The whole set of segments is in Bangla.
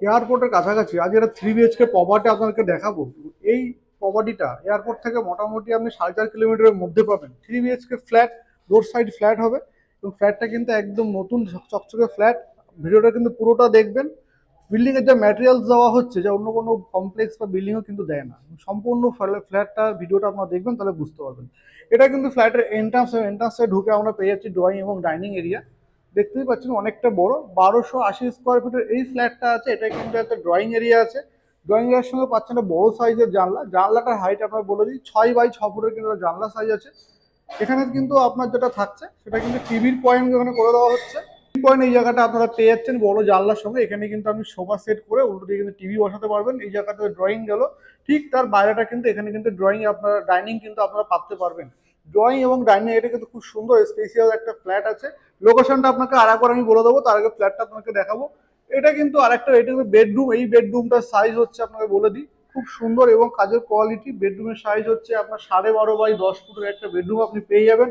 এয়ারপোর্টের কাছাকাছি আজ এটা 3 BHK প্রপার্টি আপনাদেরকে দেখাবো। এই প্রপার্টিটা এয়ারপোর্ট থেকে মোটামুটি আপনি 4.5 কিলোমিটারের মধ্যে পাবেন। 3 BHK flat, road side flat হবে এবং ফ্ল্যাটটা কিন্তু একদম নতুন চকচকে ফ্ল্যাট। ভিডিওটা কিন্তু পুরোটা দেখবেন। বিল্ডিং এর যে ম্যাটেরিয়ালস দেওয়া হচ্ছে, যা অন্য কোনো কমপ্লেক্স বা বিল্ডিংও কিন্তু দেয় না। সম্পূর্ণ ফ্ল্যাটটা ভিডিওটা আপনারা দেখবেন, তাহলে বুঝতে পারবেন। এটা কিন্তু ফ্ল্যাটের এন্ট্রান্সে ঢুকে আমরা পেয়ে যাচ্ছি ড্রয়িং এবং ডাইনিং এরিয়া। দেখতেই পাচ্ছেন অনেকটা বড়, 1280 স্কোয়ার ফিটের এই ফ্ল্যাটটা আছে। এটা কিন্তু একটা ড্রয়িং এরিয়া আছে। ড্রয়িং এরিয়ার সঙ্গে পাচ্ছেন একটা বড় সাইজের জানলা। জানলাটার হাইট আপনার বলে দিই 6x6 ফুটের কিন্তু জানলা সাইজ আছে। এখানে কিন্তু আপনার যেটা থাকছে সেটা কিন্তু টিভির পয়েন্ট এখানে করে দেওয়া হচ্ছে। পয়েন্ট এই জায়গাটা আপনারা পেয়ে যাচ্ছেন বড় জানলার সঙ্গে। এখানে কিন্তু আপনি সোফা সেট করে উল্টো দিকে কিন্তু টিভি বসাতে পারবেন। এই জায়গাটা ড্রয়িং গেল, ঠিক তার বাইরেটা কিন্তু এখানে কিন্তু ড্রয়িং আপনারা ডাইনিং কিন্তু আপনারা পাতে পারবেন। ড্রয়িং এবং ডাইনিং এটা কিন্তু খুব সুন্দর স্পেশিয়াল একটা ফ্ল্যাট আছে। লোকেশনটা আপনাকে আরেকবার আমি বলে দেবো, তার আগে ফ্ল্যাটটা আপনাকে দেখাবো। এটা কিন্তু আরেকটা, এটা কিন্তু বেডরুম। এই বেডরুমটার সাইজ হচ্ছে আপনাকে বলে দিই, খুব সুন্দর এবং কাজের কোয়ালিটি। বেডরুমের সাইজ হচ্ছে আপনার 12.5x10 ফুটের একটা বেডরুম আপনি পেয়ে যাবেন।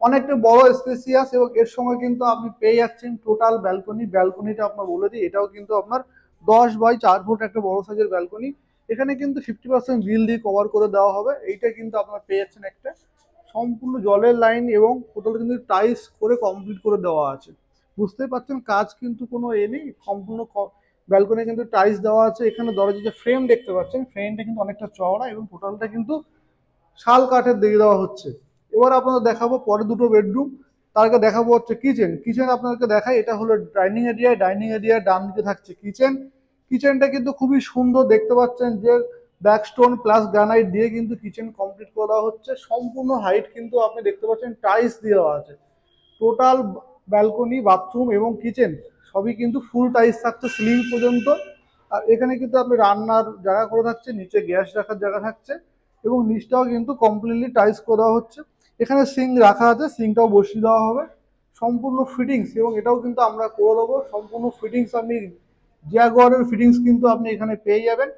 অনেকটা বড় স্পেসিয়াস এবং এর সঙ্গে কিন্তু আপনি পেয়ে যাচ্ছেন টোটাল ব্যালকনি। ব্যালকনিটা আপনার বলে দিই, এটাও কিন্তু আপনার 10x4 ফুট একটা বড় সাইজের ব্যালকনি। এখানে কিন্তু 50% গ্রিল দিয়ে কভার করে দেওয়া হবে। এইটা কিন্তু আপনার পেয়ে যাচ্ছেন একটা সম্পূর্ণ জলের লাইন এবং কোথাও কিন্তু টাইলস করে কমপ্লিট করে দেওয়া আছে। বুঝতেই পারছেন কাজ কিন্তু কোনো নেই, সম্পূর্ণ ব্যালকনি কিন্তু টাইলস দেওয়া আছে। এখানে দরজা যে ফ্রেম দেখতে পাচ্ছেন, ফ্রেমটা কিন্তু অনেকটা চওড়া এবং টোটালটা কিন্তু শাল কাঠের দিয়ে দেওয়া হচ্ছে। এবার আপনাদের দেখাবো পরে দুটো বেডরুম, তার আগে দেখাবো হচ্ছে কিচেন। কিচেন আপনাদেরকে দেখাই, এটা হলো ডাইনিং এরিয়া। ডাইনিং এরিয়ার ডান দিকে থাকছে কিচেন। কিচেনটা কিন্তু খুবই সুন্দর দেখতে পাচ্ছেন যে ব্ল্যাকস্টোন প্লাস গ্রানাইট দিয়ে কিন্তু কিচেন কমপ্লিট করে দেওয়া হচ্ছে। সম্পূর্ণ হাইট কিন্তু আপনি দেখতে পাচ্ছেন টাইলস দিয়ে দেওয়া আছে। টোটাল ব্যালকনি, বাথরুম এবং কিচেন সবই কিন্তু ফুল টাইলস থাকছে সিলিং পর্যন্ত। আর এখানে কিন্তু আপনি রান্নার জায়গা করে থাকছে, নিচে গ্যাস রাখার জায়গা থাকছে এবং নিচটাও কিন্তু কমপ্লিটলি টাইলস করে দেওয়া হচ্ছে। এখানে সিঙ্ক রাখা আছে, সিঙ্কটাও বসিয়ে দেওয়া হবে। সম্পূর্ণ ফিটিংস এবং এটাও কিন্তু আমরা করে দেবো। সম্পূর্ণ ফিটিংস আপনি জাগুয়ারের ফিটিংস কিন্তু আপনি এখানে পেয়ে যাবেন।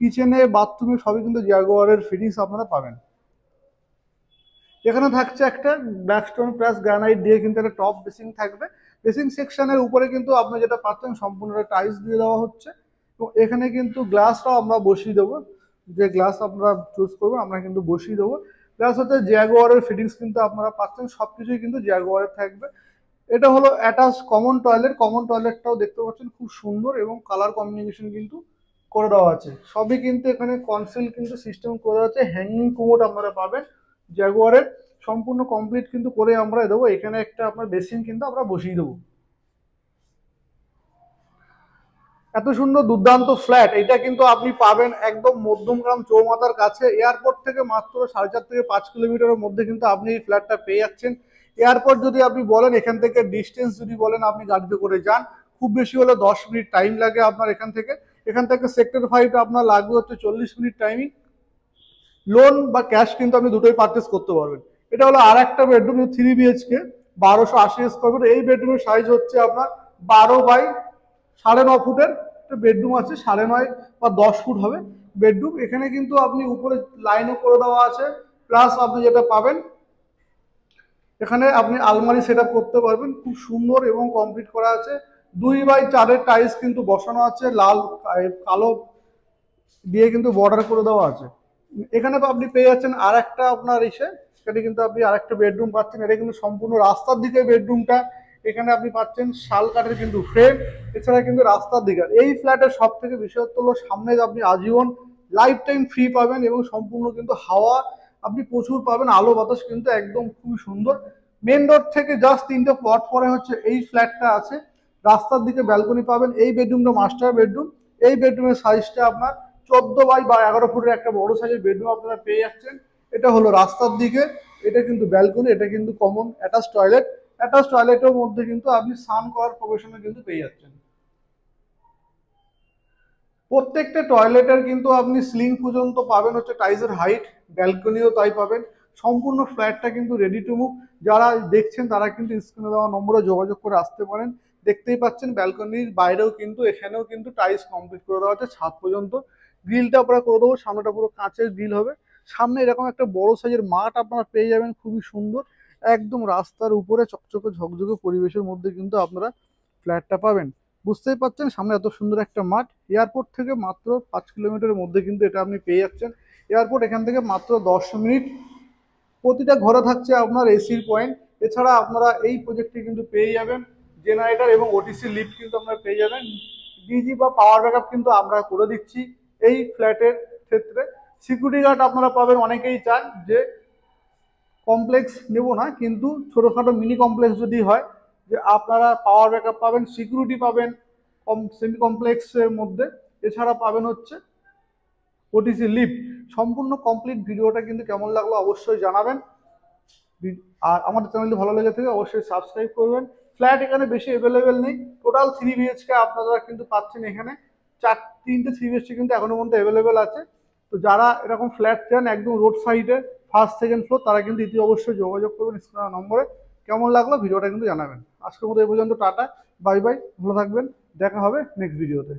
কিচেনে বাথরুমে সবই কিন্তু জাগুয়ারের ফিটিংস আপনারা পাবেন। এখানে থাকছে একটা ব্ল্যাকস্টোন প্লাস গ্রানাইট দিয়ে কিন্তু একটা টপ বেসিং থাকবে। বেসিং সেকশনের উপরে কিন্তু আপনি যেটা পাচ্ছেন সম্পূর্ণ টাইলস দিয়ে দেওয়া হচ্ছে এবং এখানে কিন্তু গ্লাসটাও আমরা বসিয়ে দেবো। যে গ্লাস আমরা চুজ করবো আমরা কিন্তু বসিয়ে দেবো। প্লাস হচ্ছে জাগুয়ারের ফিটিংস কিন্তু আপনারা পাচ্ছেন, সবকিছুই কিন্তু জাগুয়ারের থাকবে। এটা হলো অ্যাটাচ কমন টয়লেট। কমন টয়লেটটাও দেখতে পাচ্ছেন খুব সুন্দর এবং কালার কম্বিনেশন কিন্তু করে দেওয়া আছে। সবই কিন্তু এখানে কনসিল কিন্তু সিস্টেম করে দেওয়া আছে। হ্যাঙ্গিং কোমোড আপনারা পাবেন জাগুয়ারের। সম্পূর্ণ কমপ্লিট কিন্তু করে আমরা দেবো। এখানে একটা আপনার বেসিন কিন্তু আমরা বসিয়ে দেবো। এত সুন্দর দুর্দান্ত ফ্ল্যাট এটা কিন্তু আপনি পাবেন একদম মধ্যমগ্রাম চৌমাথার কাছে। এয়ারপোর্ট থেকে মাত্র 4.5 থেকে 5 কিলোমিটারের মধ্যে কিন্তু আপনি এই ফ্ল্যাটটা পেয়ে যাচ্ছেন। এয়ারপোর্ট যদি আপনি বলেন, এখান থেকে ডিস্টেন্স যদি বলেন আপনি গাড়িতে করে যান, খুব বেশি হলে 10 মিনিট টাইম লাগে আপনার এখান থেকে। এখান থেকে সেক্টর 5 আপনার লাগবে হচ্ছে 40 মিনিট টাইমিং। লোন বা ক্যাশ কিন্তু আপনি দুটোই পারচেস করতে পারবেন। এটা হলো আর একটা বেডরুম, 3 BHK 1280 স্কোয়ার ফিট। এই বেডরুমের সাইজ হচ্ছে আপনার 12x9.5 ফুটের একটা বেডরুম আছে। 9.5 বা 10 ফুট হবে বেডরুম। এখানে কিন্তু আপনি উপরে লাইনও করে দেওয়া আছে। প্লাস আপনি যেটা পাবেন, এখানে আপনি আলমারি সেট আপ করতে পারবেন। খুব সুন্দর এবং কমপ্লিট করা আছে। 2x4 টাইলস কিন্তু বসানো আছে, লাল কালো দিয়ে কিন্তু বর্ডার করে দেওয়া আছে। এখানে তো আপনি পেয়ে যাচ্ছেন আর একটা আপনার সেটা কিন্তু আপনি আরেকটা বেডরুম পাচ্ছেন। এটা কিন্তু সম্পূর্ণ রাস্তার দিকে বেডরুমটা। এখানে আপনি পাচ্ছেন শাল কাঠের কিন্তু ফ্রেম। এছাড়া কিন্তু রাস্তার দিকে এই ফ্ল্যাটের সব থেকে বিশেষত্ব হলো সামনে আপনি আজীবন লাইফ টাইম ফ্রি পাবেন এবং সম্পূর্ণ কিন্তু হাওয়া আপনি প্রচুর পাবেন, আলো বাতাস কিন্তু একদম খুবই সুন্দর। মেন রোড থেকে জাস্ট 3টে প্লট পরে হচ্ছে এই ফ্ল্যাটটা আছে। রাস্তার দিকে ব্যালকনি পাবেন। এই বেডরুমটা মাস্টার বেডরুম। এই বেডরুমের সাইজটা আপনার 14x11 ফুটের একটা বড় সাইজের বেডরুম আপনারা পেয়ে যাচ্ছেন। এটা হলো রাস্তার দিকে। এটা কিন্তু ব্যালকনি, এটা কিন্তু কমন অ্যাটাচ টয়লেট। অ্যাটাচ টয়লেটের মধ্যে কিন্তু আপনি স্নান করার প্রবেশনে কিন্তু পেয়ে যাচ্ছেন। প্রত্যেকটা টয়লেটের কিন্তু আপনি সিলিং পর্যন্ত পাবেন হচ্ছে টাইলসের হাইট। ব্যালকনিও তাই পাবেন। সম্পূর্ণ ফ্ল্যাটটা কিন্তু রেডি টু মুভ। যারা দেখছেন তারা কিন্তু স্ক্রিনে দেওয়া নম্বরে যোগাযোগ করে আসতে পারেন। দেখতেই পাচ্ছেন ব্যালকনির বাইরেও কিন্তু এখানেও কিন্তু টাইলস কমপ্লিট করে দেওয়া হচ্ছে ছাদ পর্যন্ত। গ্রিলটা আমরা করে দেবো, সামনেটা পুরো কাঁচের গ্রিল হবে। সামনে এরকম একটা বড় সাইজের মাঠ আপনারা পেয়ে যাবেন, খুবই সুন্দর। একদম রাস্তার উপরে চকচকে ঝকঝকে পরিবেশের মধ্যে কিন্তু আপনারা ফ্ল্যাটটা পাবেন। বুঝতেই পারছেন সামনে এত সুন্দর একটা মাঠ। এয়ারপোর্ট থেকে মাত্র 5 কিলোমিটারের মধ্যে কিন্তু এটা আপনি পেয়ে যাচ্ছেন। এয়ারপোর্ট এখান থেকে মাত্র 10 মিনিট। প্রতিটা ঘরে থাকছে আপনার এসির পয়েন্ট। এছাড়া আপনারা এই প্রজেক্টে কিন্তু পেয়ে যাবেন জেনারেটর এবং ওটিসি লিফট কিন্তু আপনারা পেয়ে যাবেন। ডিজি বা পাওয়ার ব্যাকআপ কিন্তু আমরা করে দিচ্ছি এই ফ্ল্যাটের ক্ষেত্রে। সিকিউরিটি গার্ড আপনারা পাবেন, অনেকেই চান যে কমপ্লেক্স নেব না, কিন্তু ছোটোখাটো মিনি কমপ্লেক্স যদি হয় যে আপনারা পাওয়ার ব্যাকআপ পাবেন, সিকিউরিটি পাবেন কম সেমি কমপ্লেক্সের মধ্যে। এছাড়া পাবেন হচ্ছে ওটিসি লিফট। সম্পূর্ণ কমপ্লিট ভিডিওটা কিন্তু কেমন লাগলো অবশ্যই জানাবেন। আর আমাদের চ্যানেলটি ভালো লেগে থাকে অবশ্যই সাবস্ক্রাইব করবেন। ফ্ল্যাট এখানে বেশি অ্যাভেলেবেল নেই, টোটাল 3 বিএইচকে আপনারা কিন্তু পাচ্ছেন এখানে। 3টে 3 বিএইচকে কিন্তু এখনো পর্যন্ত অ্যাভেলেবেল আছে। তো যারা এরকম ফ্ল্যাট চান একদম রোড সাইডে ফার্স্ট সেকেন্ড ফ্লোর, তারা কিন্তু ইতি অবশ্যই যোগাযোগ করবেন স্ক্রিনের নম্বরে। কেমন লাগলো ভিডিওটা কিন্তু জানাবেন। আজকের মতো এই পর্যন্ত, টাটা, বাই বাই, ভালো থাকবেন, দেখা হবে নেক্সট ভিডিওতে।